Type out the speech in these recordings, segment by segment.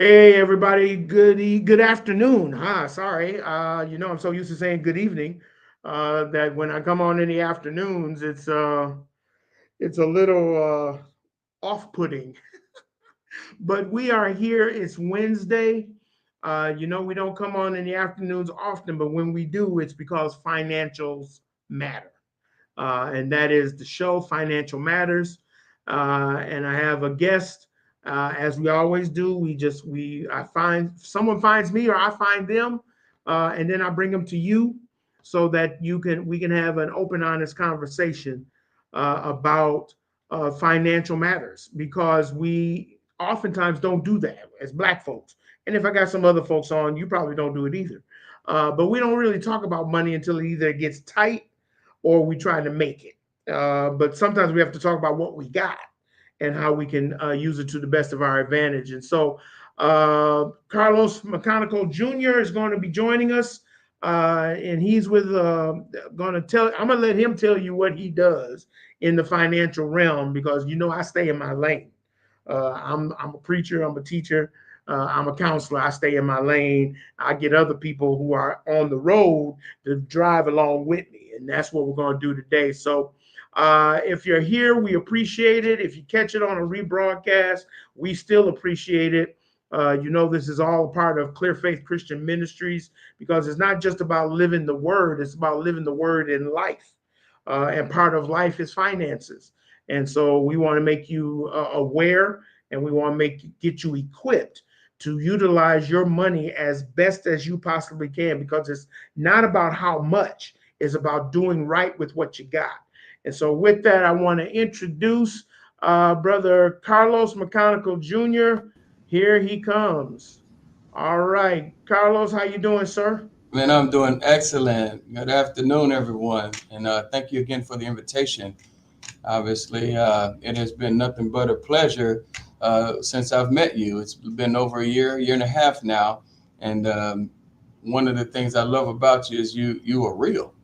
Hey everybody, good afternoon. Sorry. I'm so used to saying good evening that when I come on in the afternoons, it's a little off-putting. But we are here. It's Wednesday. We don't come on in the afternoons often, but when we do, it's because financials matter. And that is the show Financial Matters. And I have a guest, as we always do. I find someone finds me or I find them, and then I bring them to you so that we can have an open, honest conversation about financial matters because we oftentimes don't do that as Black folks. And if I got some other folks on, you probably don't do it either. But we don't really talk about money until it either gets tight or we try to make it. But sometimes we have to talk about what we got and how we can use it to the best of our advantage. And so Carlos Mecanico Jr. is going to be joining us. And he's going to tell, I'm going to let him tell you what he does in the financial realm because I stay in my lane. I'm a preacher, I'm a teacher, I'm a counselor. I stay in my lane. I get other people who are on the road to drive along with me. And that's what we're going to do today. So if you're here, we appreciate it. If you catch it on a rebroadcast, we still appreciate it. This is all part of Clear Faith Christian Ministries because it's not just about living the word, it's about living the word in life. And part of life is finances. And so we want to make you aware and we want to get you equipped to utilize your money as best as you possibly can because it's not about how much, it's about doing right with what you got. And so with that, I want to introduce brother Carlos Mecanical Jr. Here he comes. All right, Carlos, how you doing, sir? Man, I'm doing excellent. Good afternoon, everyone, and thank you again for the invitation. Obviously, it has been nothing but a pleasure since I've met you. It's been over a year and a half now, and one of the things I love about you is you are real,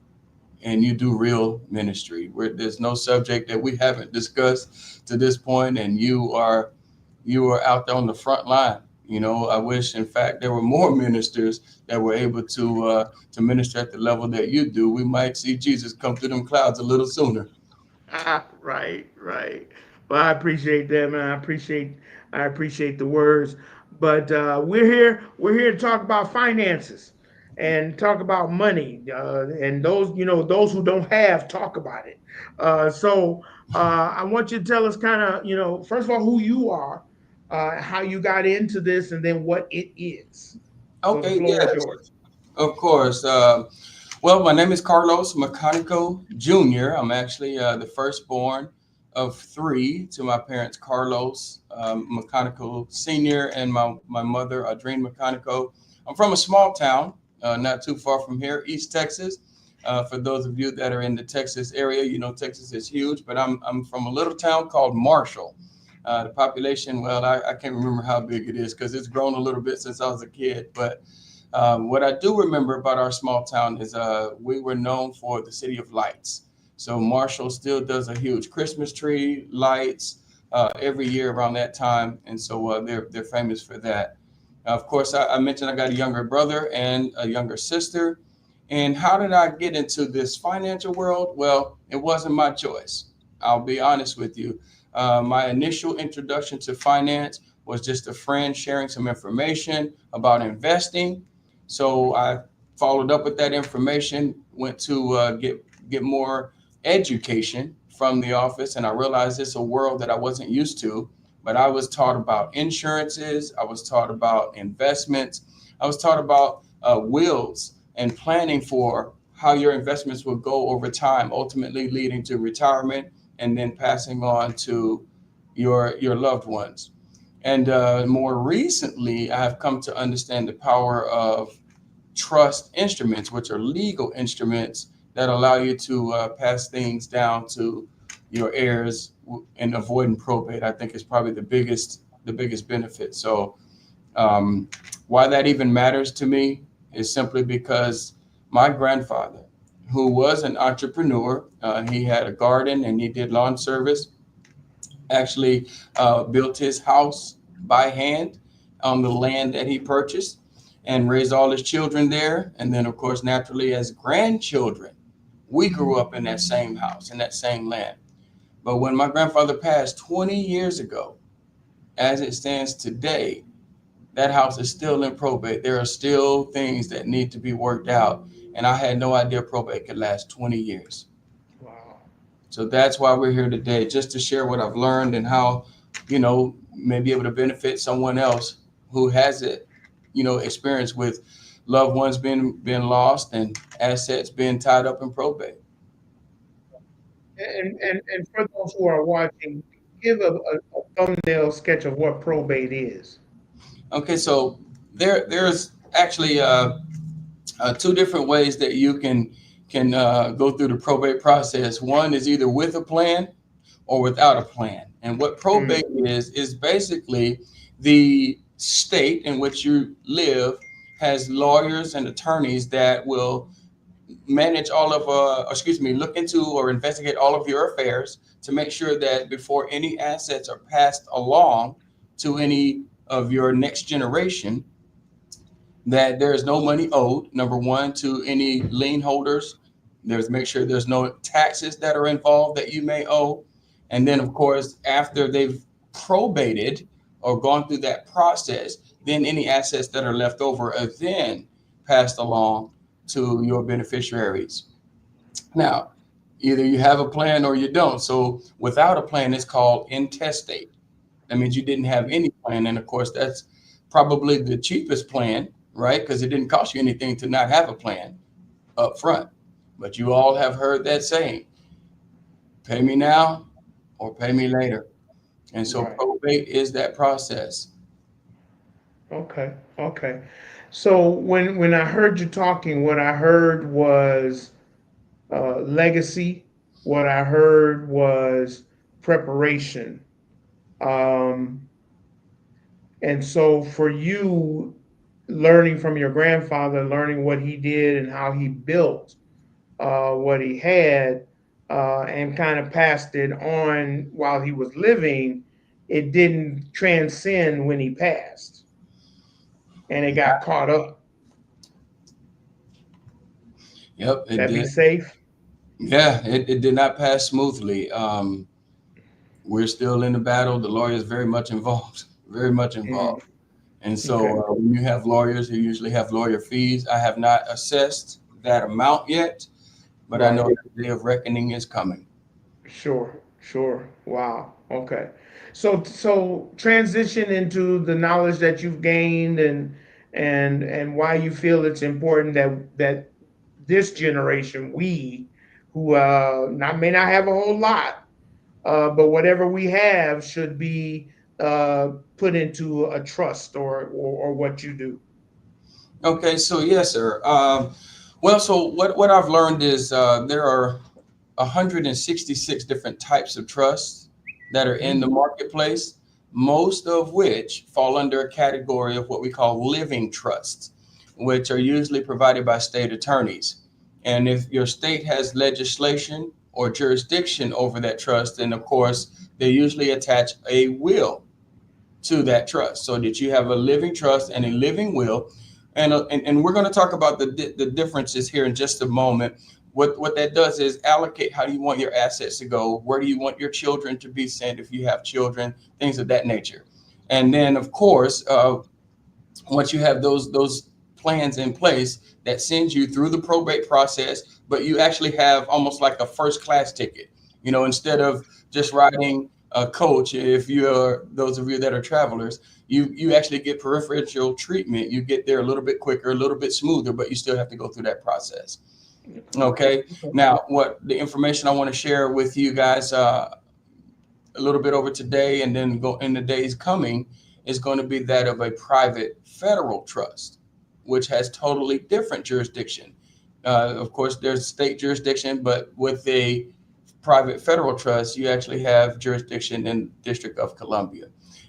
and you do real ministry. Where there's no subject that we haven't discussed to this point, and you are out there on the front line. I wish, in fact, there were more ministers that were able to minister at the level that you do. We might see Jesus come through them clouds a little sooner. Right, right. Well, I appreciate that, man. I appreciate the words. But we're here to talk about finances and talk about money. And those who don't have, talk about it. I want you to tell us kind of, first of all, who you are, how you got into this, and then what it is. So the Okay, floor is yes, yours. of course. Well, my name is Carlos Mecanico Jr. I'm actually the firstborn of three to my parents, Carlos Mecanico Sr. and my mother, Adrene Mecanico. I'm from a small town not too far from here, East Texas. For those of you that are in the Texas area, Texas is huge, but I'm from a little town called Marshall. The population, well, I can't remember how big it is because it's grown a little bit since I was a kid, but what I do remember about our small town is we were known for the city of lights. So Marshall still does a huge Christmas tree lights every year around that time, and so they're famous for that. Of course, I mentioned I got a younger brother and a younger sister. And how did I get into this financial world? Well, it wasn't my choice. I'll be honest with you. My initial introduction to finance was just a friend sharing some information about investing. So I followed up with that information, went to get more education from the office, and I realized it's a world that I wasn't used to. But I was taught about insurances, I was taught about investments, I was taught about wills and planning for how your investments will go over time, ultimately leading to retirement and then passing on to your loved ones. And more recently, I have come to understand the power of trust instruments, which are legal instruments that allow you to pass things down to your heirs and avoiding probate. I think is probably the biggest benefit. So why that even matters to me is simply because my grandfather, who was an entrepreneur, he had a garden and he did lawn service, actually built his house by hand. on the land that he purchased and raised all his children there. And then, of course, naturally, as grandchildren, we grew up in that same house, in that same land. But when my grandfather passed 20 years ago, as it stands today, that house is still in probate. There are still things that need to be worked out. And I had no idea probate could last 20 years. Wow. So that's why we're here today, just to share what I've learned and how, maybe able to benefit someone else who has it, experience with loved ones being lost and assets being tied up in probate. And for those who are watching, give a thumbnail sketch of what probate is. Okay, so there's actually two different ways that you can go through the probate process. One is either with a plan or without a plan. And what probate is basically the state in which you live has lawyers and attorneys that will manage all of, look into or investigate all of your affairs to make sure that before any assets are passed along to any of your next generation, that there is no money owed, number one, to any lien holders. There's make sure there's no taxes that are involved that you may owe. And then, of course, after they've probated or gone through that process, then any assets that are left over are then passed along to your beneficiaries. Now, either you have a plan or you don't. So without a plan, it's called intestate. That means you didn't have any plan. And of course, that's probably the cheapest plan, right? Because it didn't cost you anything to not have a plan up front. But you all have heard that saying, pay me now or pay me later. And so probate is that process. Okay. Okay. So when I heard you talking, what I heard was legacy. What I heard was preparation. Um, and so for you, learning from your grandfather, learning what he did and how he built what he had, and kind of passed it on while he was living, it didn't transcend when he passed, and it got caught up. Yep, it That be did. safe. Yeah, it did not pass smoothly. We're still in the battle. The lawyer is very much involved, very much Mm, involved. And so okay. when you have lawyers who usually have lawyer fees, I have not assessed that amount yet, but I know Right. the day of reckoning is coming. Sure. Sure. Wow. Okay. So transition into the knowledge that you've gained and why you feel it's important that this generation, we who not may not have a whole lot, but whatever we have should be put into a trust or what you do. Okay, so yes, sir. Well, so what I've learned is there are 166 different types of trusts that are in the Mhm. marketplace, most of which fall under a category of what we call living trusts, which are usually provided by state attorneys. And if your state has legislation or jurisdiction over that trust, then of course they usually attach a will to that trust so that you have a living trust and a living will. And we're going to talk about the differences here in just a moment. What that does is allocate how you want your assets to go. Where do you want your children to be sent if you have children, things of that nature. And then, of course, once you have those plans in place, that sends you through the probate process, but you actually have almost like a first class ticket. Instead of just riding a coach, if you're those of you that are travelers, you actually get preferential treatment. You get there a little bit quicker, a little bit smoother, but you still have to go through that process. Okay. Now, what the information I want to share with you guys a little bit over today and then go in the days coming is going to be that of a private federal trust, which has totally different jurisdiction. Of course, there's state jurisdiction, but with a private federal trust, you actually have jurisdiction in the District of Columbia.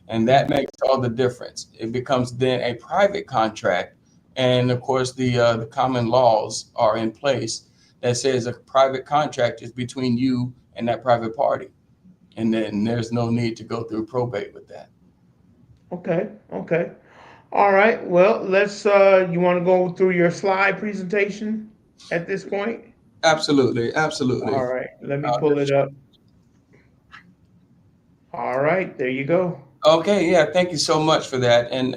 And that makes all the difference. It becomes then a private contract. And of course, the common laws are in place that says a private contract is between you and that private party. And then there's no need to go through probate with that. Okay. Okay. All right. Well, let's. You want to go through your slide presentation at this point? Absolutely, All absolutely. right. Let me I'll pull it just up. All right. There you go. Okay, yeah, thank you so much for that. And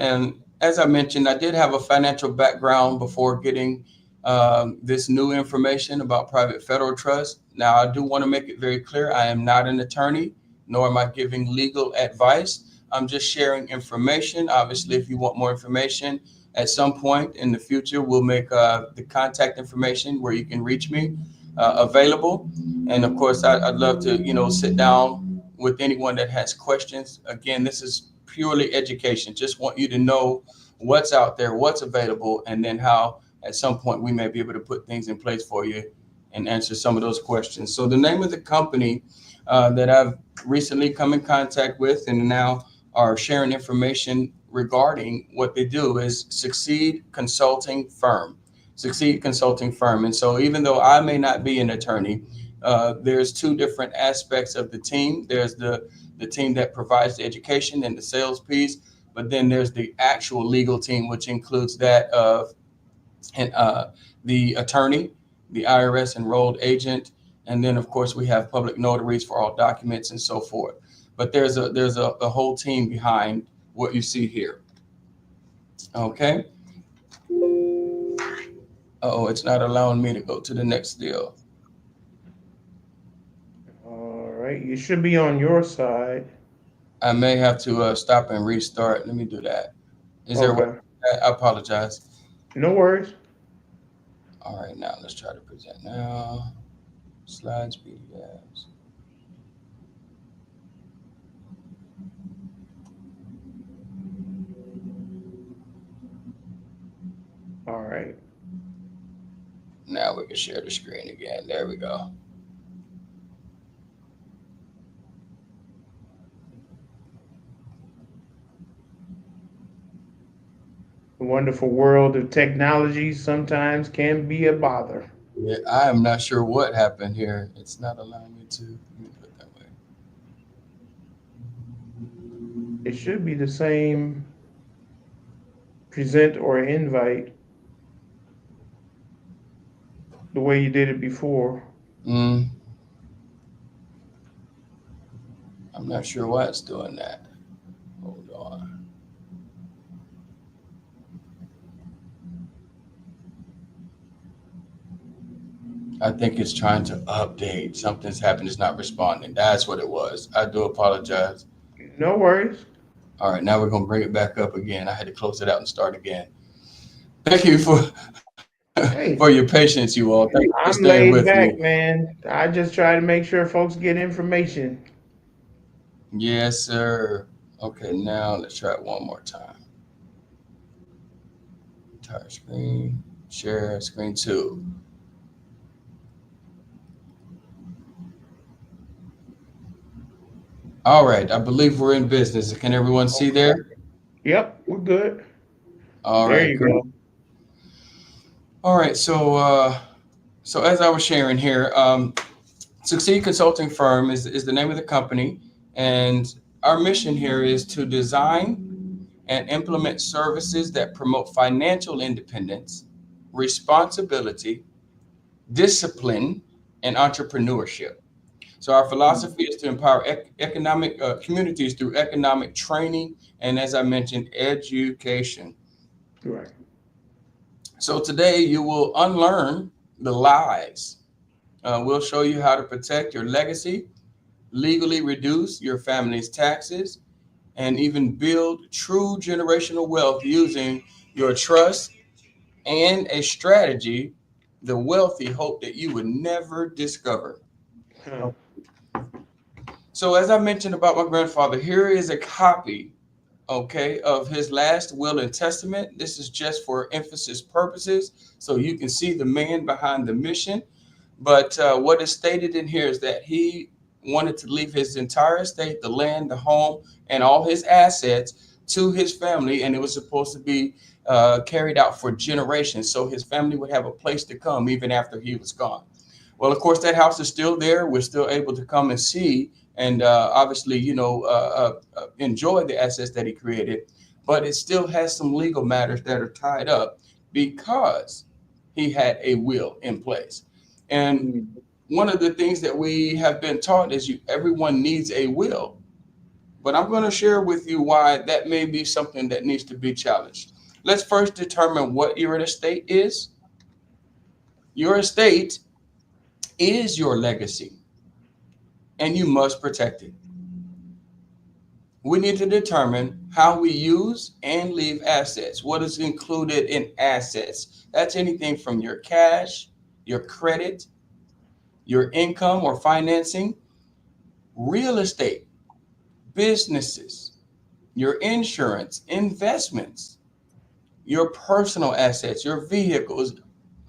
as I mentioned, I did have a financial background before getting this new information about private federal trust. Now, I do want to make it very clear, I am not an attorney, nor am I giving legal advice. I'm just sharing information. Obviously, if you want more information at some point in the future, we'll make the contact information where you can reach me available. And of course, I'd love to, sit down with anyone that has questions. Again, this is purely education. Just want you to know what's out there, what's available, and then how at some point we may be able to put things in place for you and answer some of those questions. So the name of the company that I've recently come in contact with and now are sharing information regarding what they do is Succeed Consulting Firm. Succeed Consulting Firm. And so even though I may not be an attorney, there's two different aspects of the team. There's the team that provides the education and the sales piece, but then there's the actual legal team, which includes that of and the attorney, the IRS enrolled agent, and then of course we have public notaries for all documents and so forth. But there's a whole team behind what you see here. Okay. Oh, it's not allowing me to go to the next deal. All right. You should be on your side. I may have to stop and restart. Let me do that. Is there a way? Okay. I apologize. No worries. All right, now let's try to present now. Slides, PDFs. All right. Now we can share the screen again. There we go. The wonderful world of technology sometimes can be a bother. Yeah, I am not sure what happened here. It's not allowing me to. Let me put it that way. It should be the same present or invite the way you did it before. Mm, I'm not sure why it's doing that. Hold on. I think it's trying to update. Something's happened. It's not responding. That's what it was. I do apologize. No worries. All right, now we're gonna bring it back up again. I had to close it out and start again. Thank you for for Hey, your patience, you all. Thank you for I'm staying laid with back, me. man. I just try to make sure folks get information. Yes, sir. Okay, now let's try it one more time. Entire screen, share screen two. All right, I believe we're in business. Can everyone see Okay. there? Yep, we're good. All There right, you great. go. All right, so as I was sharing here, Succeed Consulting Firm is the name of the company, and our mission here is to design and implement services that promote financial independence, responsibility, discipline, and entrepreneurship. So our philosophy is to empower economic communities through economic training and, as I mentioned, education. Right. So today you will unlearn the lies. We'll show you how to protect your legacy, legally reduce your family's taxes, and even build true generational wealth using your trust and a strategy the wealthy hope that you would never discover. Huh. So, as I mentioned about my grandfather, here is a copy, okay, of his last will and testament. This is just for emphasis purposes, so you can see the man behind the mission. But what is stated in here is that he wanted to leave his entire estate, the land, the home, and all his assets to his family, and it was supposed to be carried out for generations, so his family would have a place to come even after he was gone. Well, of course, that house is still there. We're still able to come and see and obviously, enjoy the assets that he created. but it still has some legal matters that are tied up because he had a will in place. And one of the things that we have been taught is everyone needs a will. But I'm going to share with you why that may be something that needs to be challenged. Let's first determine what your estate is. Your estate is your legacy, and you must protect it. We need to determine how we use and leave assets. What is included in assets? That's anything from your cash, your credit, your income or financing, real estate, businesses, your insurance, investments, your personal assets, your vehicles,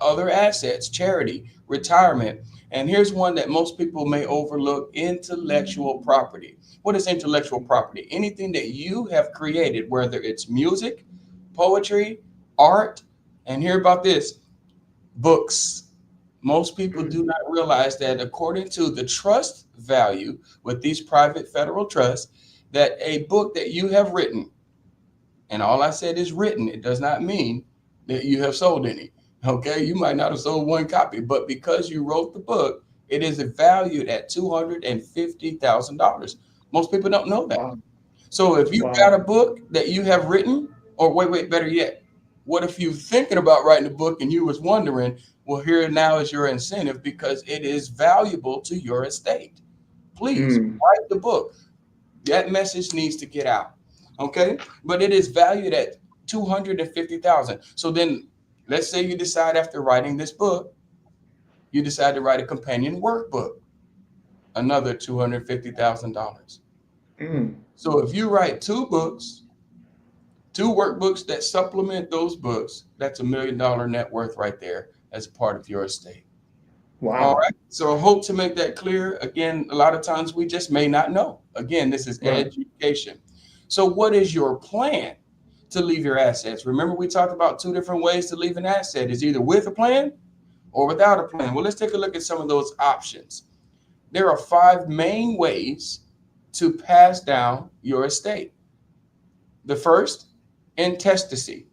other assets, charity, retirement. And here's one that most people may overlook: intellectual property. What is intellectual property? Anything that you have created, whether it's music, poetry, art, and hear about this, books. Most people do not realize that according to the trust value with these private federal trusts, that a book that you have written, and all I said is written, it does not mean that you have sold any. Okay, you might not have sold one copy, but because you wrote the book, it is valued at $250,000. Most people don't know that. Wow. So if you've got a book that you have written, or wait, better yet, what if you're thinking about writing a book and you was wondering, well, here now is your incentive because it is valuable to your estate. Please write the book. That message needs to get out. Okay, but it is valued at $250,000. So then, let's say you decide after writing this book, you decide to write a companion workbook, another $250,000. So if you write two books, two workbooks that supplement those books, that's $1 million net worth right there as part of your estate. Wow. All right. So I hope to make that clear. Again, a lot of times we just may not know. Again, this is education. So what is your plan to leave your assets? Remember, we talked about two different ways to leave an asset. It's either with a plan or without a plan. Well, let's take a look at some of those options. There are 5 main ways to pass down your estate. The first, intestacy.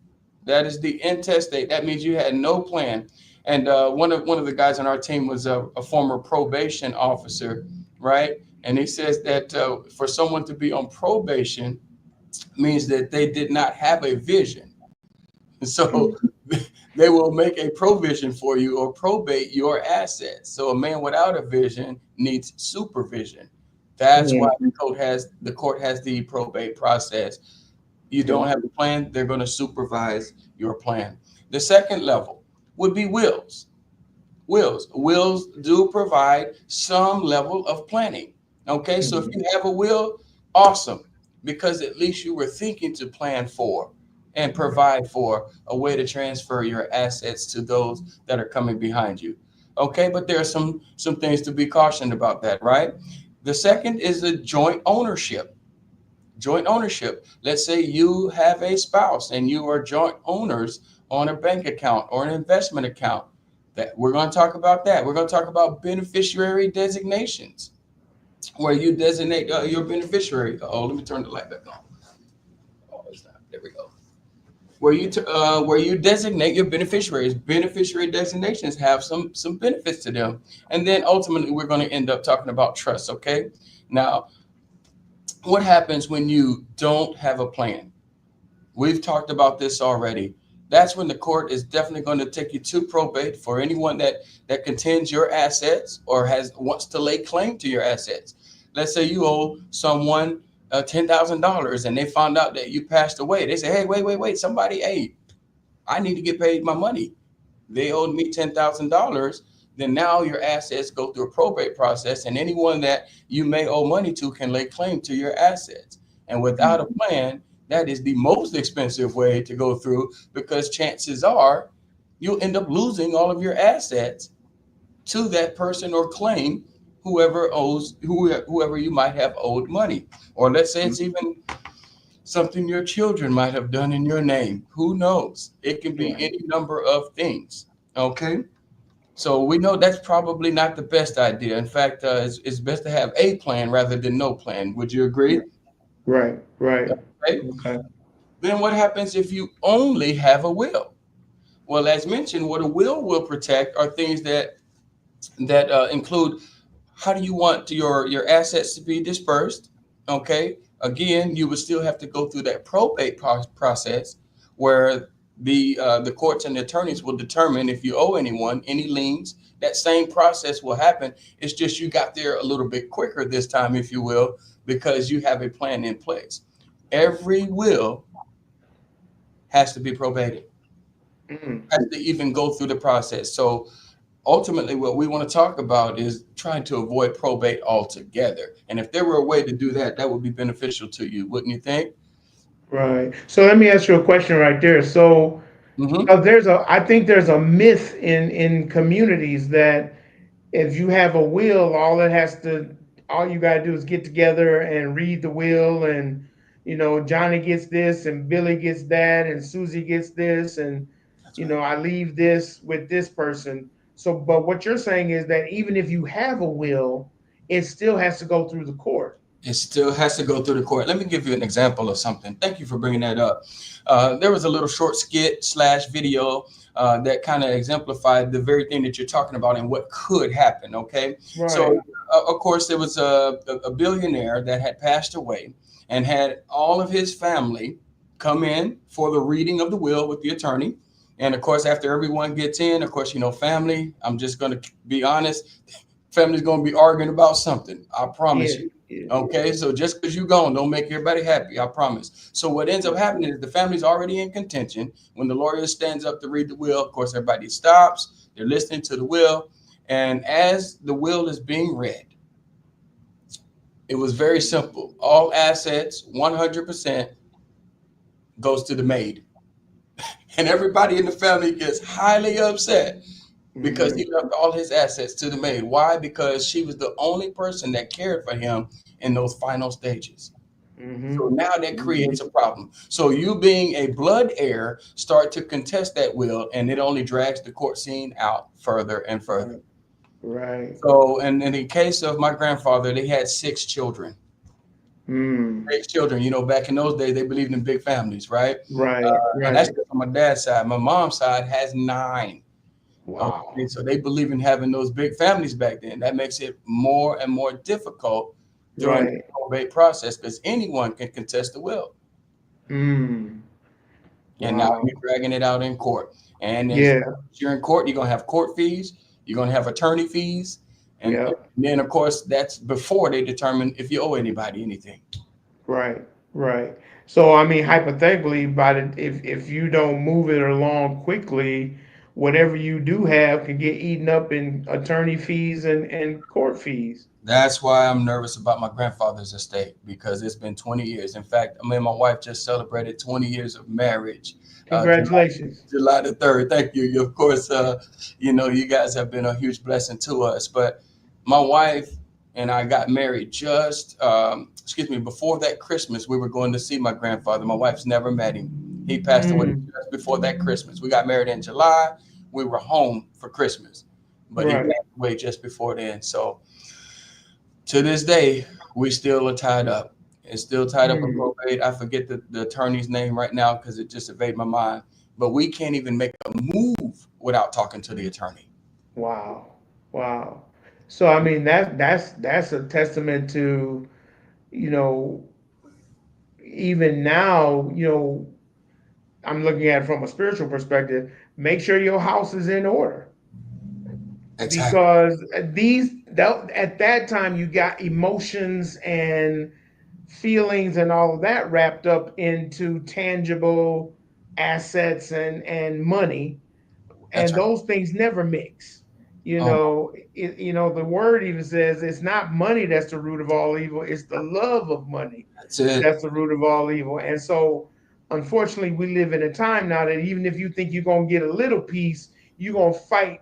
That is the intestate. That means you had no plan. And one of the guys on our team was a former probation officer, right? And he says that for someone to be on probation means that they did not have a vision. So they will make a provision for you or probate your assets. So a man without a vision needs supervision. That's why the court has the probate process. You don't have a plan, they're going to supervise your plan. The second level would be wills. Wills do provide some level of planning. Okay, so if you have a will, awesome, because at least you were thinking to plan for and provide for a way to transfer your assets to those that are coming behind you. Okay, but there are some things to be cautioned about that, right? The second is a joint ownership. Joint ownership. Let's say you have a spouse and you are joint owners on a bank account or an investment account. That we're going to talk about that. We're going to talk about beneficiary designations, where you designate your beneficiary. Oh, let me turn the light back on. Oh, it's not. There we go. Where you designate your beneficiaries. Beneficiary designations have some benefits to them, and then ultimately we're going to end up talking about trust. Okay, now what happens when you don't have a plan? We've talked about this already. That's when the court is definitely going to take you to probate for anyone that contends your assets or wants to lay claim to your assets. Let's say you owe someone $10,000 and they found out that you passed away. They say, hey, wait, somebody, hey, I need to get paid my money. They owed me $10,000. Then now your assets go through a probate process, and anyone that you may owe money to can lay claim to your assets. And without a plan, that is the most expensive way to go through, because chances are you'll end up losing all of your assets to that person or claim whoever you might have owed money. Or let's say it's even something your children might have done in your name. Who knows? It can be any number of things. Okay. So we know that's probably not the best idea. In fact, it's best to have a plan rather than no plan. Would you agree? Right. Okay. Then what happens if you only have a will? Well, as mentioned, what a will protect are things that include how do you want your assets to be dispersed? Okay. Again, you would still have to go through that probate process where the courts and the attorneys will determine if you owe anyone any liens. That same process will happen. It's just you got there a little bit quicker this time, if you will, because you have a plan in place. Every will has to be probated, Mm. has to even go through the process. So ultimately what we want to talk about is trying to avoid probate altogether. And if there were a way to do that, that would be beneficial to you, wouldn't you think? Right. So let me ask you a question right there. So Hmm. I think there's a myth in communities that if you have a will, all you gotta do is get together and read the will, and Johnny gets this, and Billy gets that, and Susie gets this, and That's right. I leave this with this person. So, but what you're saying is that even if you have a will, it still has to go through the court. It still has to go through the court. Let me give you an example of something. Thank you for bringing that up. There was a little short skit slash video that kind of exemplified the very thing that you're talking about and what could happen. Okay. Right. So, of course, there was a billionaire that had passed away and had all of his family come in for the reading of the will with the attorney. And of course, after everyone gets in, of course, family, I'm just going to be honest, family's going to be arguing about something. I promise Yeah. you. Yeah. Okay, so just because you're gone, don't make everybody happy. I promise. So what ends up happening is the family's already in contention. When the lawyer stands up to read the will, of course, everybody stops. They're listening to the will, and as the will is being read, it was very simple. All assets, 100%, goes to the maid, and everybody in the family gets highly upset because Hmm. he left all his assets to the maid. Why? Because she was the only person that cared for him in those final stages. So Hmm. now that creates a problem. So you being a blood heir start to contest that will, and it only drags the court scene out further and further. Right. Right. So, and in the case of my grandfather, they had 6 children. Mm. 6 children. Back in those days, they believed in big families, right? Right. And that's Right. just on my dad's side. My mom's side has 9. Okay, Wow. so they believe in having those big families back then. That makes it more and more difficult during the Right. probate process because anyone can contest the will. Mm. And now Wow. you're dragging it out in court. And as Yeah. you're in court, you're gonna have court fees, you're gonna have attorney fees, and Yeah. then of course that's before they determine if you owe anybody anything. Right. Right. So I mean, hypothetically, if you don't move it along quickly, whatever you do have can get eaten up in attorney fees and court fees. That's why I'm nervous about my grandfather's estate because it's been 20 years. In fact, me and my wife just celebrated 20 years of marriage. Congratulations. July the 3rd. Thank you. Of course, you guys have been a huge blessing to us. But my wife and I got married before that Christmas. We were going to see my grandfather. My wife's never met him. He passed away Mm. just before that Christmas. We got married in July. We were home for Christmas, but he Right. passed away just before then. So to this day, we still are tied up. It's still tied up in Mm. probate. I forget the attorney's name right now because it just evaded my mind. But we can't even make a move without talking to the attorney. Wow. Wow. So I mean that's a testament to, you know, even now, I'm looking at it from a spiritual perspective. Make sure your house is in order, Exactly. because at that time you got emotions and feelings and all of that wrapped up into tangible assets and money, That's and right. those things never mix. Oh, The word even says it's not money that's the root of all evil; it's the love of money that's it. that's the root of all evil. And so, unfortunately, we live in a time now that even if you think you're gonna get a little piece, you're gonna fight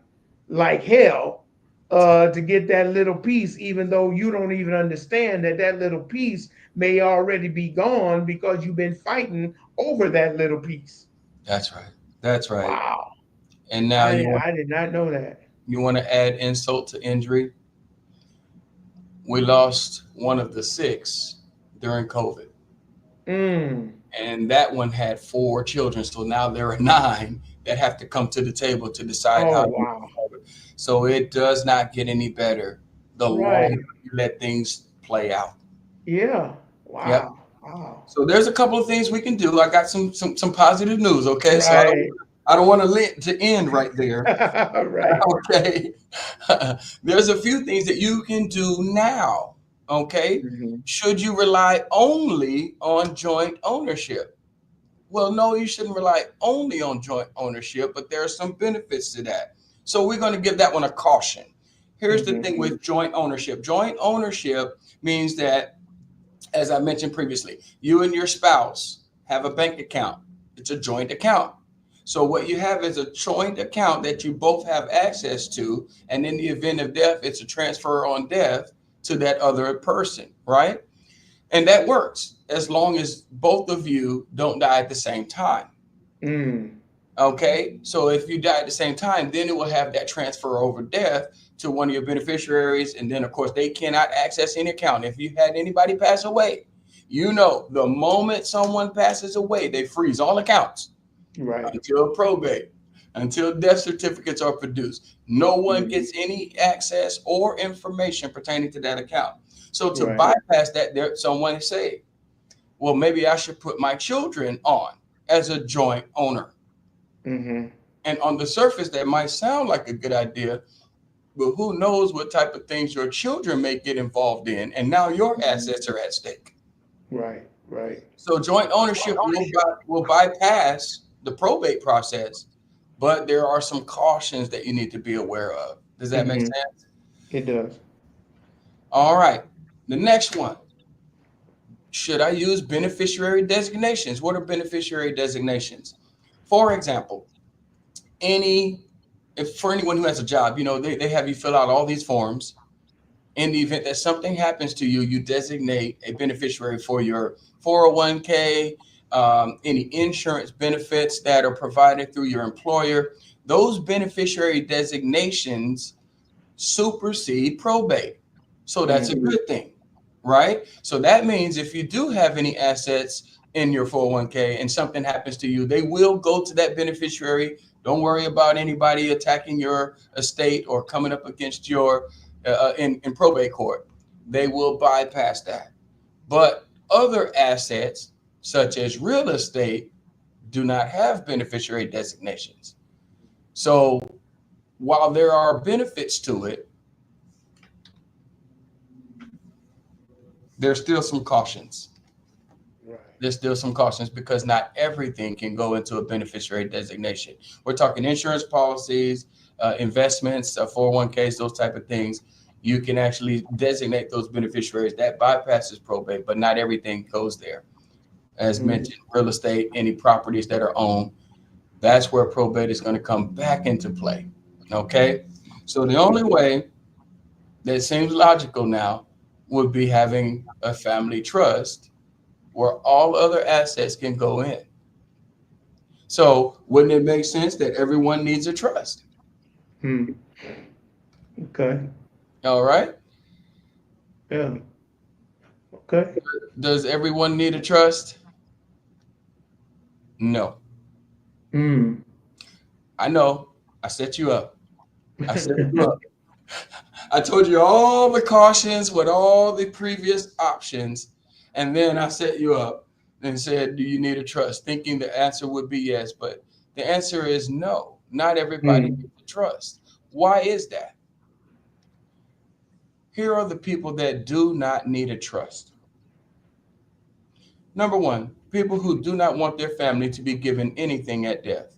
like hell to get that little piece, even though you don't even understand that that little piece may already be gone because you've been fighting over that little piece. That's right. That's right. Wow, And now I I did not know that. you want to add insult to injury. We lost one of the 6 during COVID. Mm. And that one had 4 children. So now there are 9 that have to come to the table to decide Oh, how to move wow. forward. So it does not get any better the longer Right. you let things play out. Yeah. Yep. Wow. Wow. So there's a couple of things we can do. I got some positive news. Okay. So Right. I don't want to end right there. Right. Okay. There's a few things that you can do now. Okay. Hmm. Should you rely only on joint ownership? Well, no, you shouldn't rely only on joint ownership, but there are some benefits to that. So we're going to give that one a caution. Here's the Hmm. thing with joint ownership. Joint ownership means that, as I mentioned previously, you and your spouse have a bank account. It's a joint account. So what you have is a joint account that you both have access to, and in the event of death, it's a transfer on death to that other person, right? And that works as long as both of you don't die at the same time. Mm. Okay. So if you die at the same time, then it will have that transfer over death to one of your beneficiaries. And then, of course, they cannot access any account. If you had anybody pass away, the moment someone passes away, they freeze all accounts Right. until probate, until death certificates are produced. No one Mhm. gets any access or information pertaining to that account. So to Right. bypass that, someone say, well, maybe I should put my children on as a joint owner. Hmm. And on the surface, that might sound like a good idea, but who knows what type of things your children may get involved in. And now your assets are at stake. Right. Right. So joint ownership will bypass the probate process, but there are some cautions that you need to be aware of. Does that make Hmm. sense? It does. All right. The next one. Should I use beneficiary designations? What are beneficiary designations? For example, any if for anyone who has a job, they have you fill out all these forms. In the event that something happens to you, you designate a beneficiary for your 401k, any insurance benefits that are provided through your employer. Those beneficiary designations supersede probate. So that's a Mm. good thing, right? So that means if you do have any assets in your 401k and something happens to you, they will go to that beneficiary. Don't worry about anybody attacking your estate or coming up against your in probate court. They will bypass that. But other assets, such as real estate, do not have beneficiary designations. So while there are benefits to it, there's still some cautions. Right. There's still some cautions because not everything can go into a beneficiary designation. We're talking insurance policies, investments, 401ks, those type of things. You can actually designate those beneficiaries. That bypasses probate, but not everything goes there. As Mm. mentioned, real estate, any properties that are owned, that's where probate is going to come back into play. Okay. So the only way that seems logical now would be having a family trust where all other assets can go in. So wouldn't it make sense that everyone needs a trust? Mm. Okay. All right. Yeah. Okay. Does everyone need a trust? No. Mm. I know. I set you up. I set you up. I told you all the cautions with all the previous options, and then I set you up and said, do you need a trust? Thinking the answer would be yes, but the answer is no. Not everybody Mm. needs a trust. Why is that? Here are the people that do not need a trust. Number one, people who do not want their family to be given anything at death.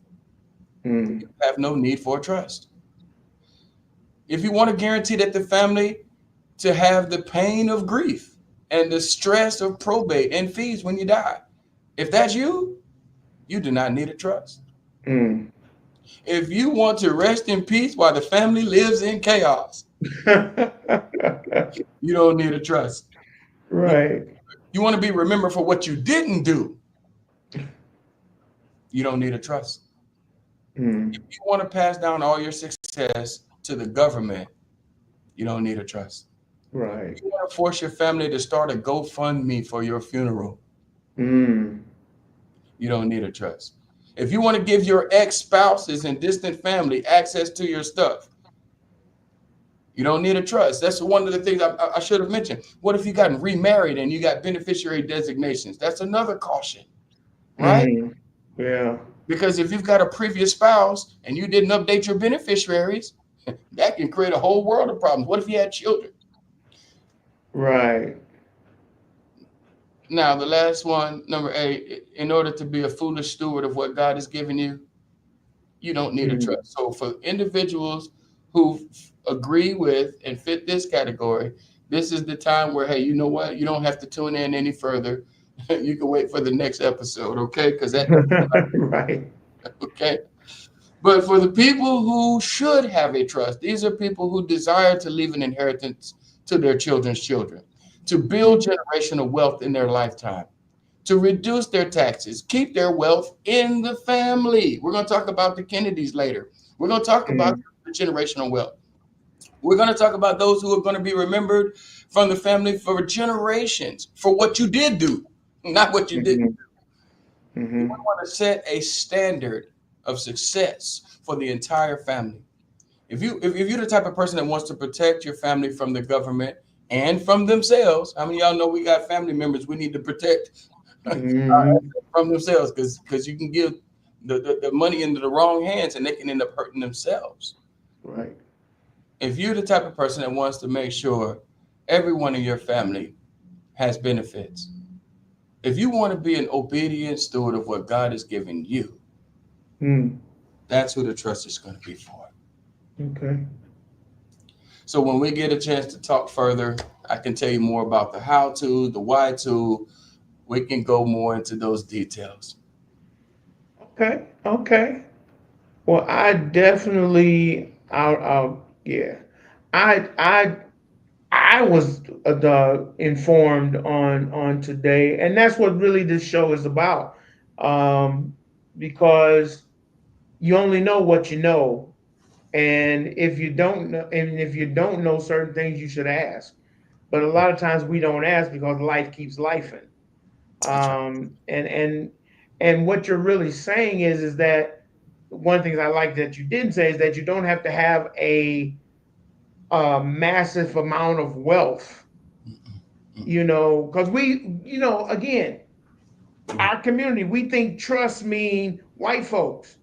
Mm. You have no need for a trust. If you want to guarantee that the family to have the pain of grief and the stress of probate and fees when you die, if that's you, you do not need a trust. Mm. If you want to rest in peace while the family lives in chaos, you don't need a trust. Right. You want to be remembered for what you didn't do, you don't need a trust. If Mm. you want to pass down all your success to the government, you don't need a trust. Right. If you want to force your family to start a GoFundMe for your funeral, Mm. You don't need a trust. If you want to give your ex-spouses and distant family access to your stuff, you don't need a trust. That's one of the things I should have mentioned. What if you gotten remarried and you got beneficiary designations? That's another caution, right? Mm. Yeah. Because if you've got a previous spouse and you didn't update your beneficiaries, that can create a whole world of problems. What if you had children? Right. Now, the last one, number 8, in order to be a foolish steward of what God has given you, you don't need a Mm. trust. So for individuals who agree with and fit this category, this is the time where, hey, you know what? You don't have to tune in any further. You can wait for the next episode, okay? Because that, Right. okay. But for the people who should have a trust, these are people who desire to leave an inheritance to their children's children, to build generational wealth in their lifetime, to reduce their taxes, keep their wealth in the family. We're going to talk about the Kennedys later. We're going to talk about Mm. the generational wealth. We're going to talk about those who are going to be remembered from the family for generations for what you did do, not what you didn't. Mhm. We Mhm. want to set a standard of success for the entire family. If you're the type of person that wants to protect your family from the government and from themselves, how many of y'all know we got family members we need to protect Mhm. from themselves because you can give the money into the wrong hands and they can end up hurting themselves. Right. If you're the type of person that wants to make sure everyone in your family has benefits, if you want to be an obedient steward of what God has given you, Mm. that's who the trust is going to be for. Okay. So when we get a chance to talk further, I can tell you more about the how to, the why to. We can go more into those details. Okay. Okay. Well, I definitely, yeah, I I was informed on today, and that's what really this show is about. Um, because you only know what you know, and if you don't know certain things, you should ask. But a lot of times we don't ask because life keeps lifing. That's right. And what you're really saying is that one of the things I like that you didn't say is that you don't have to have a massive amount of wealth, because again, our community, we think trust mean white folks,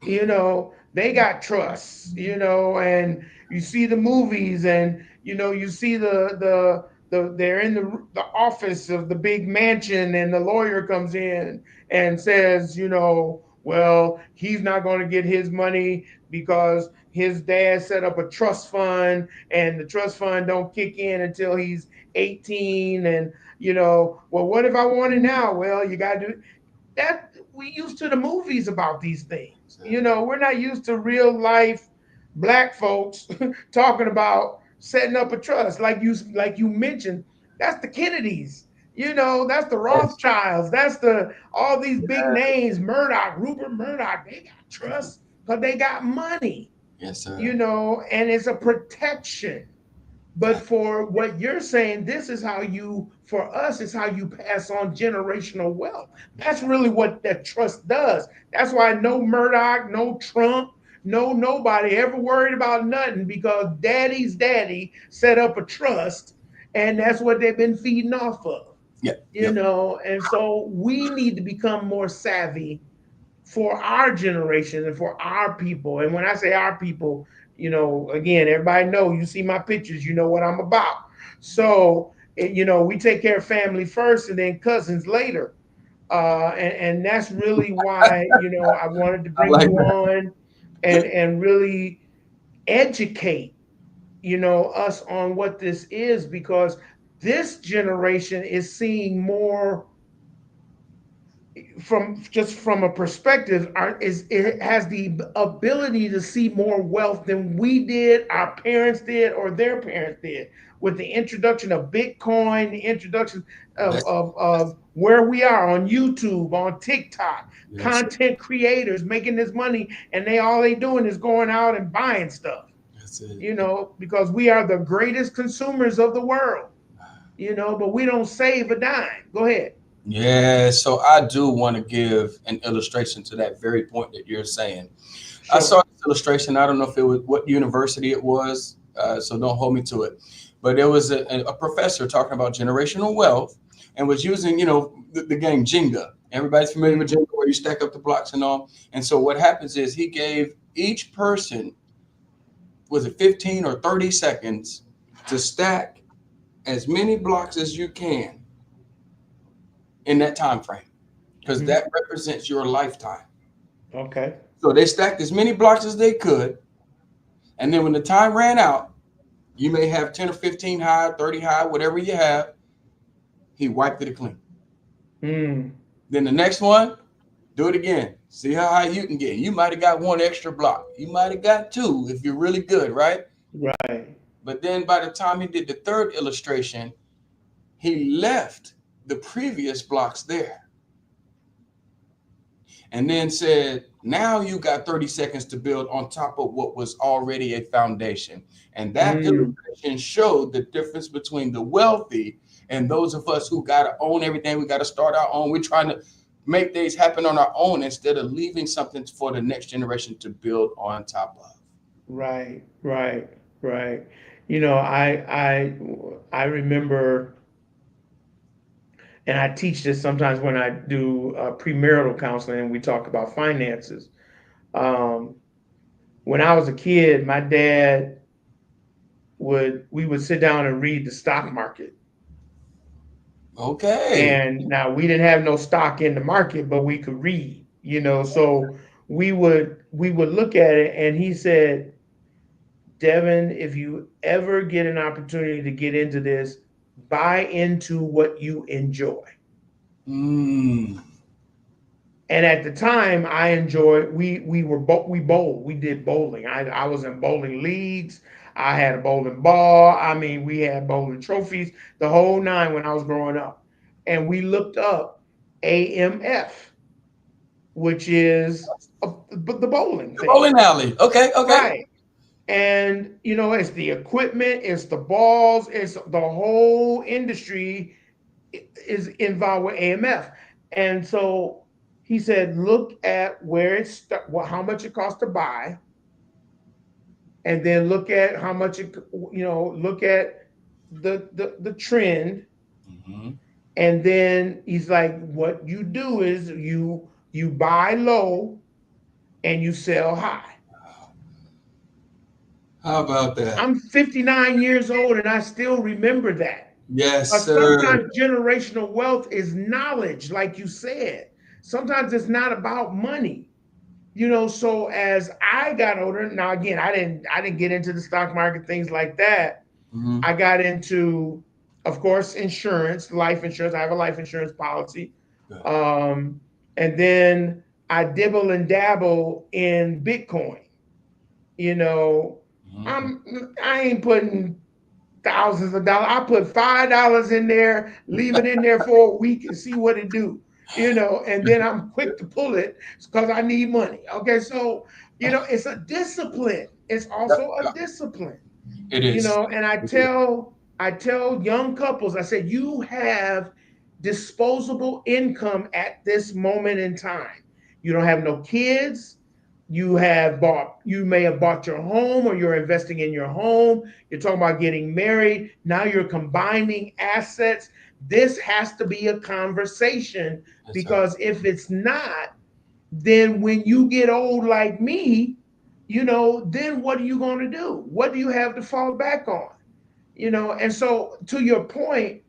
they got trust, and you see the movies, and you see they're in the office of the big mansion, and the lawyer comes in and says, well, he's not going to get his money because his dad set up a trust fund, and the trust fund don't kick in until he's 18. And well, what if I want it now? Well, you got to do that. We used to the movies about these things. We're not used to real life black folks talking about setting up a trust, like you mentioned. That's the Kennedys. That's the Yes. Rothschilds. That's the all these big names. Murdoch, Rupert Murdoch. They got trust because they got money. Yes, sir. And it's a protection. But for what you're saying, this is how for us, is how you pass on generational wealth. That's really what that trust does. That's why no Murdoch, no Trump, no nobody ever worried about nothing, because daddy's daddy set up a trust, and that's what they've been feeding off of. Yep. Yep. And so we need to become more savvy for our generation and for our people. And when I say our people, again, everybody know, you see my pictures, you know what I'm about. So, we take care of family first and then cousins later. And that's really why, I wanted to I bring like you that. on and really educate, us on what this is, because this generation is seeing more from a perspective, is it has the ability to see more wealth than we did, our parents did, or their parents did, with the introduction of Bitcoin, the introduction of, That's, of, of where we are on YouTube, on TikTok, yes, content creators making this money, and all they doing is going out and buying stuff, that's it. because we are the greatest consumers of the world, but we don't save a dime. Go ahead. Yeah, so I do want to give an illustration to that very point that you're saying. I saw Sure. this illustration. I don't know if it was what university it was, so don't hold me to it. But there was a professor talking about generational wealth and was using, the game Jenga. Everybody's familiar with Mhm. Jenga, where you stack up the blocks and all. And so what happens is he gave each person, was it 15 or 30 seconds, to stack as many blocks as you can in that time frame, because Mhm. that represents your lifetime. Okay. So they stacked as many blocks as they could, and then when the time ran out, you may have 10 or 15 high, 30 high, whatever you have. He wiped it clean. Mm. Then the next one, do it again. See how high you can get. You might have got one extra block. You might have got two if you're really good, right? Right. But then by the time he did the third illustration, he left the previous blocks there and then said, now you got 30 seconds to build on top of what was already a foundation. And that Mm. illustration showed the difference between the wealthy and those of us who got to own everything. We got to start our own. We're trying to make things happen on our own instead of leaving something for the next generation to build on top of. Right. Right. Right. I remember, and I teach this sometimes when I do premarital counseling and we talk about finances. Um, when I was a kid, my dad we would sit down and read the stock market. Okay. And now we didn't have no stock in the market, but we could read, so we would look at it, and he said, Devin, if you ever get an opportunity to get into this, buy into what you enjoy. Mm. And at the time, I enjoyed. We bowled. We did bowling. I was in bowling leagues. I had a bowling ball. I mean, we had bowling trophies, the whole nine when I was growing up. And we looked up AMF, which is the bowling The thing, bowling alley. Okay. Okay. right? And it's the equipment, it's the balls, it's the whole industry is involved with AMF. And so he said, look at where it's well, how much it costs to buy, and then look at how much look at the trend, Mhm. and then he's like, what you do is you buy low and you sell high. How about that? I'm 59 years old and I still remember that. Yes, But sir. sometimes generational wealth is knowledge, like you said. Sometimes it's not about money. So as I got older, now again, I didn't get into the stock market, things like that. Mhm. I got into, of course, insurance, life insurance. I have a life insurance policy. Good. And then I dibble and dabble in Bitcoin. You know, Mhm. I'm I ain't putting thousands of dollars. I put $5 in there, leave it in there for a week and see what it do. And then I'm quick to pull it because I need money. Okay, so it's a discipline. It's Yep, also a yep. discipline. It is. And I It is. tell young couples, I said, you have disposable income at this moment in time. You don't have no kids. You may have bought your home, or you're investing in your home. You're talking about getting married. Now you're combining assets. This has to be a conversation, Yes, sir. because if it's not, then when you get old like me, then what are you going to do? What do you have to fall back on? And so, to your point,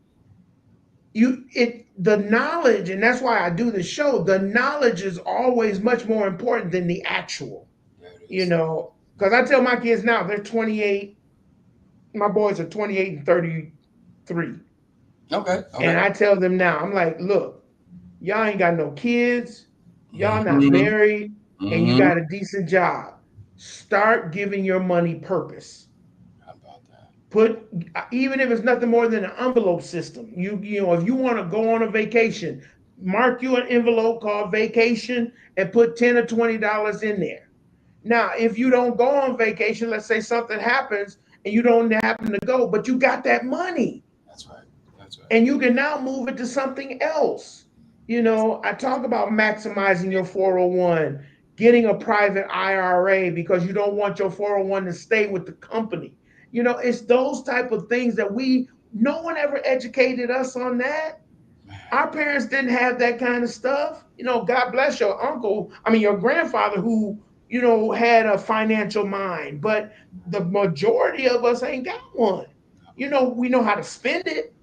the knowledge, and that's why I do the show, the knowledge is always much more important than the actual. There it you is. know because I tell my kids now, they're 28. My boys are 28 and 33. Okay. And Okay. I tell them now, I'm like, look, y'all ain't got no kids, y'all not Mhm. married, and you Mhm. got a decent job. Start giving your money purpose. How about that? Put Even if it's nothing more than an envelope system. If you want to go on a vacation, mark you an envelope called vacation and put $10 or $20 in there. Now, if you don't go on vacation, let's say something happens and you don't happen to go, but you got that money That's right. That's right. and you can now move it to something else. I talk about maximizing your 401, getting a private IRA because you don't want your 401 to stay with the company. It's those type of things that no one ever educated us on that. Our parents didn't have that kind of stuff. God bless your your grandfather who, had a financial mind, but the majority of us ain't got one. We know how to spend it,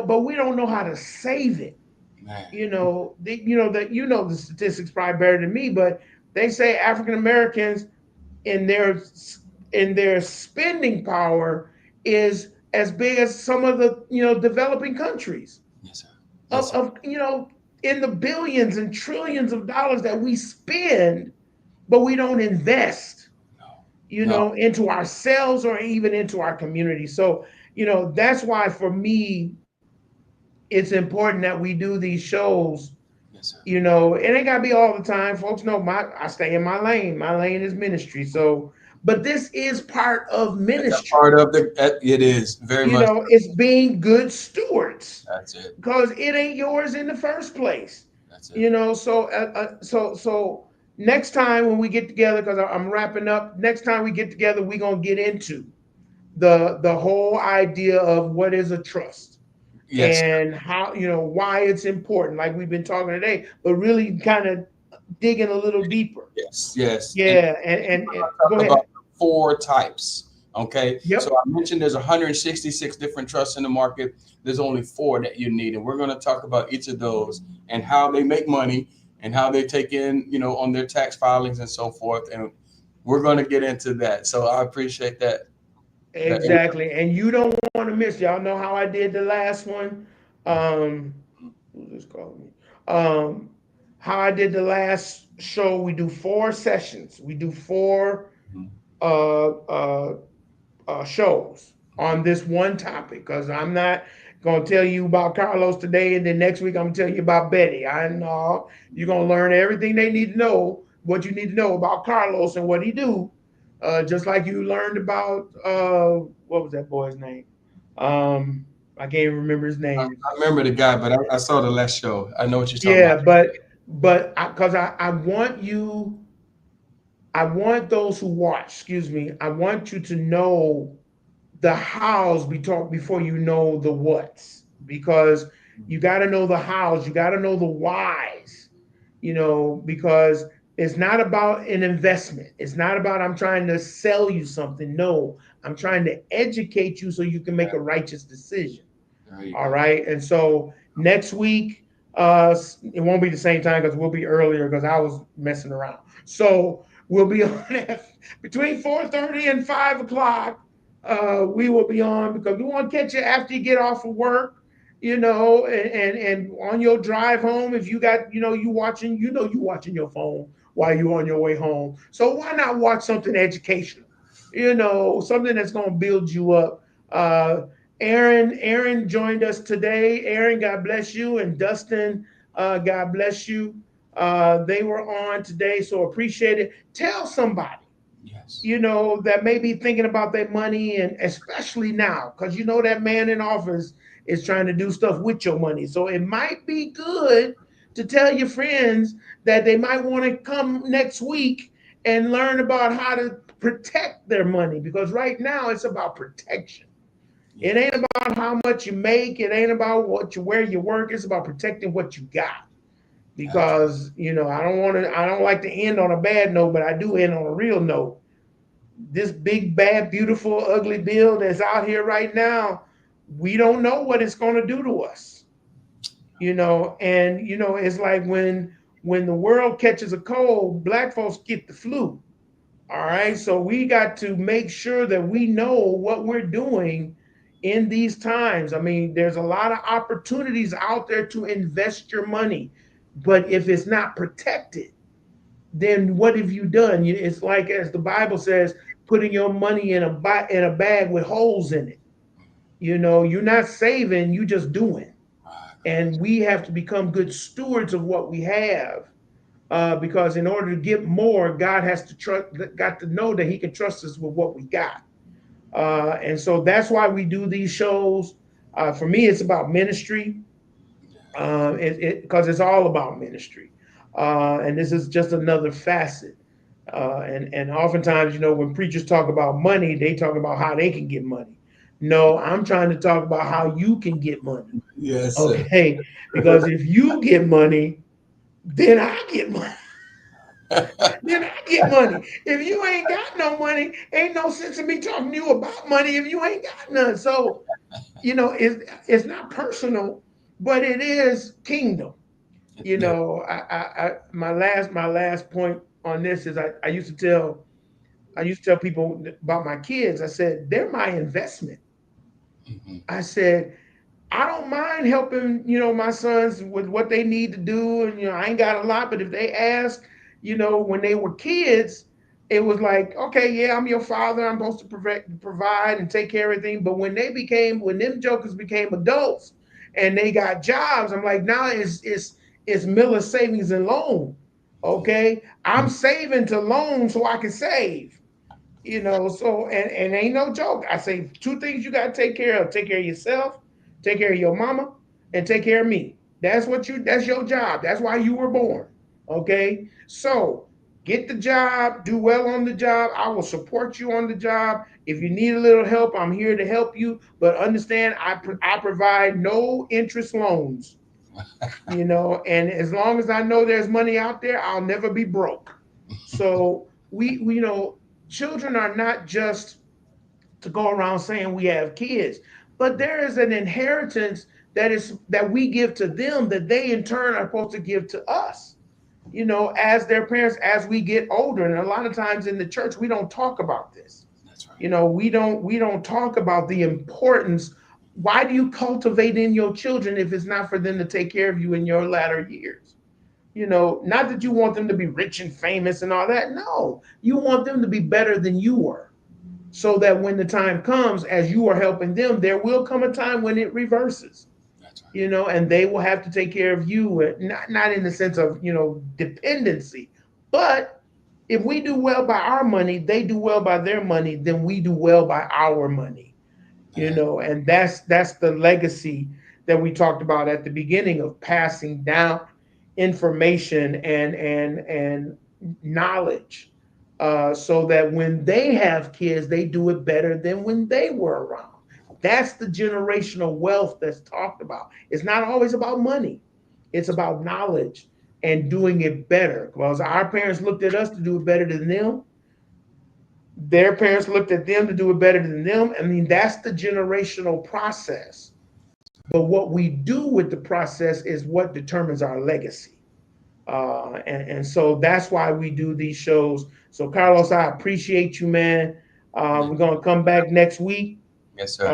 but we don't know how to save it. Man. The statistics probably better than me, but they say African Americans in their spending power is as big as some of the developing countries Yes, sir. Yes, of, sir. of in the billions and trillions of dollars that we spend, but we don't invest No. No. into ourselves or even into our community. So that's why for me it's important that we do these shows. Yes, sir. It ain't gotta be all the time. Folks know I stay in my lane. My lane is ministry. So, but this is part of It's a ministry. part of it is very much. It's being good stewards That's it. because it ain't yours in the first place. That's it. So next time when we get together, because I'm wrapping up. Next time we get together, we're gonna get into the whole idea of what is a trust Yes, sir. and how why it's important, like we've been talking today, but really kind of digging a little deeper. Yes, yes. And Yeah, and go talk ahead. about 4 types. Okay. Yep. So I mentioned there's 166 different trusts in the market. There's only 4 that you need. And we're going to talk about each of those and how they make money and how they take in, on their tax filings and so forth. And we're going to get into that. So I appreciate that. Exactly. And you don't want to miss. Y'all know how I did the last one. Who just called me? How I did the last show. We do 4 sessions. We do 4 Mhm. uh, uh, shows on this one topic because I'm not going to tell you about Carlos today and then next week I'm going to tell you about Betty. I know you're going to learn everything they need to know, what you need to know about Carlos and what he do. Just like you learned about what was that boy's name? I can't even remember his name. I remember the guy, but I saw the last show. I know what you're talking Yeah, about. but because I want you, I want those who watch, excuse me, I want you to know the hows before you know the whats, because you got to know the hows, you got to know the whys, because it's not about an investment. It's not about I'm trying to sell you something. No, I'm trying to educate you so you can make a righteous decision. There you All go. right. And so next week, it won't be the same time because we'll be earlier because I was messing around. So we'll be on at between 4:30 and 5 o'clock. We will be on because we want to catch you after you get off of work, and on your drive home. If you got, you watching your phone while you're on your way home. So why not watch something educational? Something that's going to build you up. Aaron joined us today. Aaron, God bless you, and Dustin, God bless you. They were on today, so appreciate it. Tell somebody, Yes. that may be thinking about their money, and especially now, because that man in office is trying to do stuff with your money. So it might be good to tell your friends that they might want to come next week and learn about how to protect their money, because right now it's about protection. It ain't Yes. about how much you make. It ain't about where you work. It's about protecting what you got. That's Because I don't like to end on a bad note, but I do end on a real note. This big, bad, beautiful, ugly bill that's out here right now, we don't know what it's going to do to us. And it's like when the world catches a cold, black folks get the flu. All right. So we got to make sure that we know what we're doing in these times. I mean, there's a lot of opportunities out there to invest your money, but if it's not protected, then what have you done? It's like, as the Bible says, putting your money in a bag with holes in it. You're not saving, you just doing. And we have to become good stewards of what we have, because in order to get more, God has to got to know that He can trust us with what we got. And so that's why we do these shows. For me, it's about ministry. Because it's all about ministry, and this is just another facet. And oftentimes, when preachers talk about money, they talk about how they can get money. No, I'm trying to talk about how you can get money. Yes, sir. Okay, because if you get money, then I get money. Then I get money. If you ain't got no money, ain't no sense in me talking to you about money if you ain't got none. So, it's not personal, but it is kingdom. Yeah. My last point on this is I used to tell people about my kids. I said they're my investment. Mhm. I said I don't mind helping, my sons with what they need to do. And, I ain't got a lot, but if they ask, when they were kids, it was like, okay, yeah, I'm your father. I'm supposed to provide and take care of everything. But when them jokers became adults and they got jobs, I'm like, now it's Miller Savings and Loan. Okay. I'm saving to loan so I can save. So and ain't no joke. I say two things you gotta take care of. Take care of yourself, take care of your mama, and take care of me. That's your job. That's why you were born. Okay? So get the job, do well on the job. I will support you on the job. If you need a little help, I'm here to help you. But understand, I provide no interest loans. And as long as I know there's money out there, I'll never be broke. So children are not just to go around saying we have kids, but there is an inheritance that we give to them that they in turn are supposed to give to us. As their parents, as we get older, and a lot of times in the church we don't talk about this. That's right. We don't talk about the importance. Why do you cultivate in your children if it's not for them to take care of you in your latter years? Not that you want them to be rich and famous and all that. No, you want them to be better than you were, so that when the time comes, as you are helping them, there will come a time when it reverses. That's right. And they will have to take care of you, not in the sense of dependency, but if we do well by our money, they do well by their money, then we do well by our money. Man. And that's the legacy that we talked about at the beginning of passing down information and knowledge, so that when they have kids, they do it better than when they were around. That's the generational wealth that's talked about. It's not always about money. It's about knowledge and doing it better. Because our parents looked at us to do it better than them, their parents looked at them to do it better than them. I mean, that's the generational process. But what we do with the process is what determines our legacy. And so that's why we do these shows. So, Carlos, I appreciate you, man. We're going to come back next week, Yes, sir.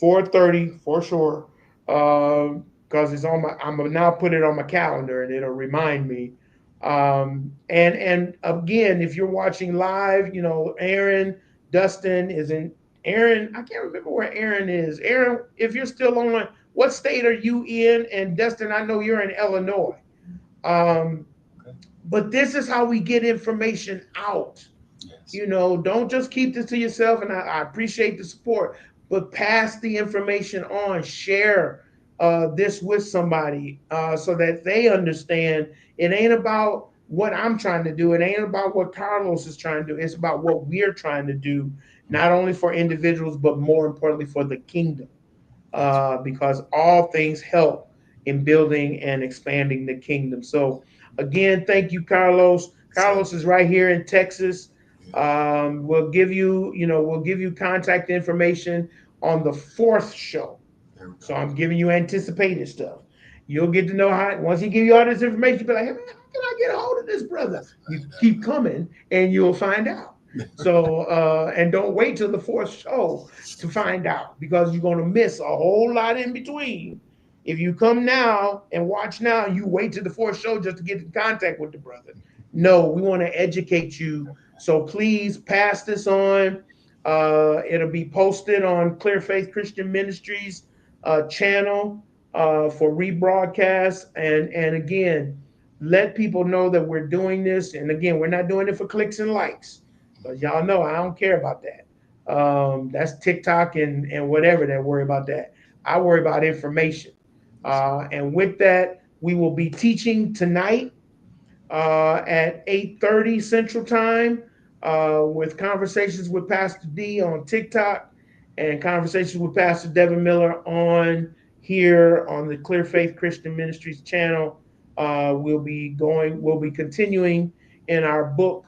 4:30 for sure. Because it's on my, I'm gonna now put it on my calendar and it'll remind me. And again, if you're watching live, Aaron, Dustin is in. Aaron, I can't remember where Aaron is. Aaron, if you're still on, what state are you in? And Dustin, I know you're in Illinois. Um, Okay. but this is how we get information out. Yes. Don't just keep this to yourself. And I appreciate the support, but pass the information on, share this with somebody, so that they understand it ain't about what I'm trying to do. It ain't about what Carlos is trying to do. It's about what we're trying to do, not only for individuals, but more importantly for the kingdom, That's because all things help in building and expanding the kingdom. So, again, thank you, Carlos. so. Carlos is right here in Texas. We'll give you contact information on the fourth show. There we So go. I'm giving you anticipated stuff. You'll get to know how. Once he give you all this information, you'll be like, hey, man, how can I get a hold of this brother? That's You right. That's keep coming, and you'll find out. So and don't wait till the fourth show to find out, because you're going to miss a whole lot in between. If you come now and watch now, you wait till the fourth show just to get in contact with the brother. No, we want to educate you. So please pass this on. It'll be posted on Clear Faith Christian Ministries channel for rebroadcast. And again, let people know that we're doing this. And again, we're not doing it for clicks and likes, because y'all know I don't care about that. That's TikTok and whatever that worry about that. I worry about information. And with that, we will be teaching tonight at 8:30 Central Time with Conversations with Pastor D on TikTok and Conversations with Pastor Devin Miller on here on the Clear Faith Christian Ministries channel. We'll be continuing in our book,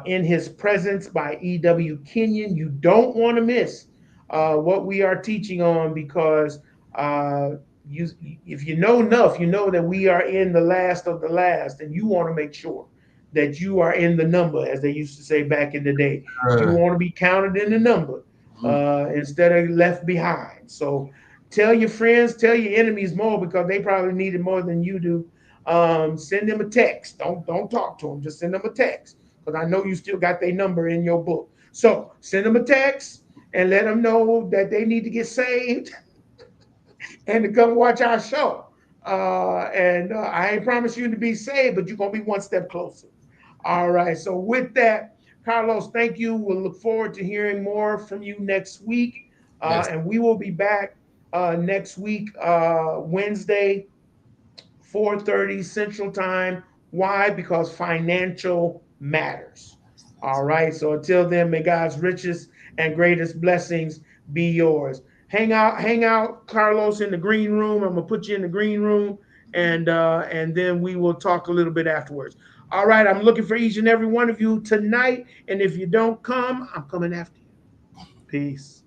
In His Presence by E.W. Kenyon. You don't want to miss what we are teaching on because uh, you, if you know enough, you know that we are in the last of the last, and you want to make sure that you are in the number, as they used to say back in the day. You want to be counted in the number instead of left behind. So tell your friends, tell your enemies more because they probably need it more than you do. Send them a text. Don't talk to them. Just send them a text because I know you still got their number in your book. So send them a text and let them know that they need to get saved and to come watch our show. And I ain't promise you to be saved, but you're gonna be one step closer. All right. So with that, Carlos, thank you. We'll look forward to hearing more from you next week, Yes. and we will be back next week, Wednesday, 4:30 Central Time. Why? Because financial matters. All right. So until then, may God's richest and greatest blessings be yours. Hang out, Carlos, in the green room. I'm gonna put you in the green room, and then we will talk a little bit afterwards. All right. I'm looking for each and every one of you tonight, and if you don't come, I'm coming after you. Peace.